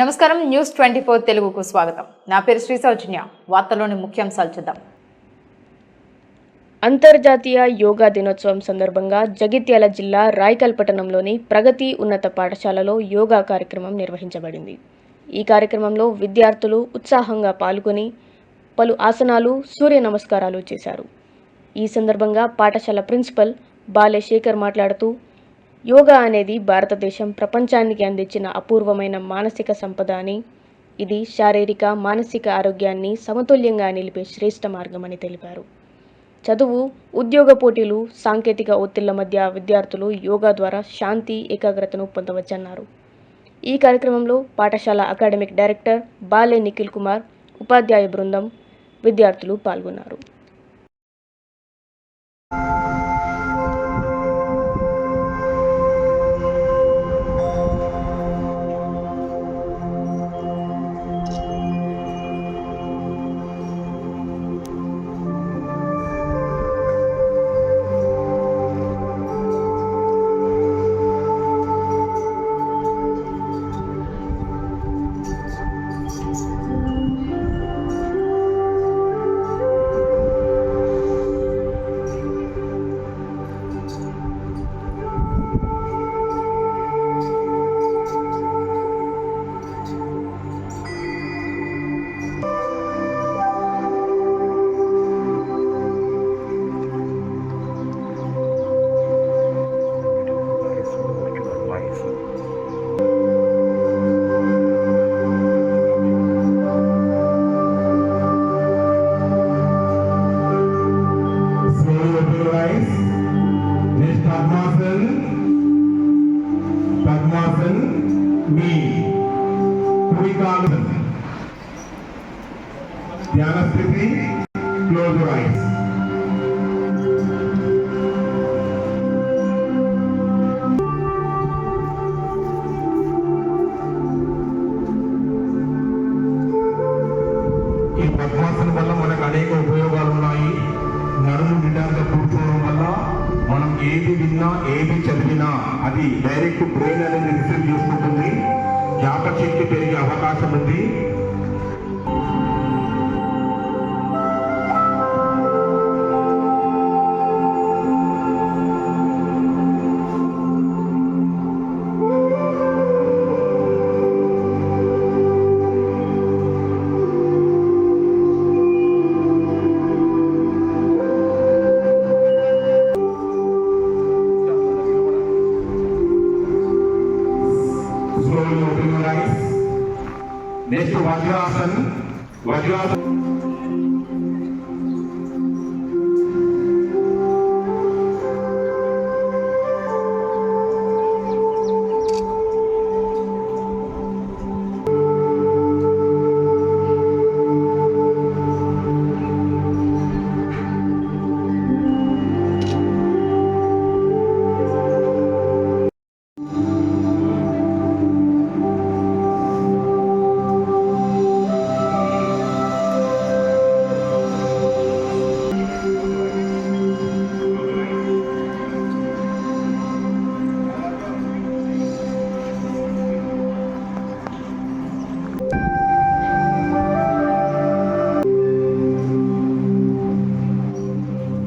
నమస్కారం న్యూస్ 24 తెలుగుకు స్వాగతం. నా పేరు శ్రీ సౌజన్య. వార్తల్లోని ముఖ్యాంశాలు చూద్దాం. అంతర్జాతీయ యోగా దినోత్సవం సందర్భంగా జగిత్యాల జిల్లా రాయకల్ పట్టణంలోని ప్రగతి ఉన్నత పాఠశాలలో యోగా కార్యక్రమం నిర్వహించబడింది. ఈ కార్యక్రమంలో విద్యార్థులు ఉత్సాహంగా పాల్గొని పలు ఆసనాలు, సూర్య నమస్కారాలు చేశారు. ఈ సందర్భంగా పాఠశాల ప్రిన్సిపల్ బాలే శేఖర్ మాట్లాడుతూ యోగా అనేది భారతదేశం ప్రపంచానికి అందించిన అపూర్వమైన మానసిక సంపద అని, ఇది శారీరక, మానసిక ఆరోగ్యాన్ని సమతుల్యంగా నిలిపే శ్రేష్ఠ మార్గమని తెలిపారు. చదువు, ఉద్యోగ పోటీలు, సాంకేతిక ఒత్తిళ్ల మధ్య విద్యార్థులు యోగా ద్వారా శాంతి, ఏకాగ్రతను పొందవచ్చన్నారు. ఈ కార్యక్రమంలో పాఠశాల అకాడమిక్ డైరెక్టర్ బాలే నిఖిల్ కుమార్, ఉపాధ్యాయ బృందం, విద్యార్థులు పాల్గొన్నారు. Padmasan, me, Kurikalan, Dhyanasthiti, close your eyes. ఈ పద్మాసనం వల్ల మనకు అనేక ఉపయోగాలు ఉన్నాయి. నడుము నిండాక కూర్చోవడం వల్ల మనం ఏది విన్నా, ఏది చదివినా అది డైరెక్ట్ బ్రెయిన్ అనేది రిసీవ్ చేసుకుంటుంది. జ్ఞాపకశక్తి పెరిగే అవకాశం ఉంది. Slowly open your eyes. Next, Vajrasan.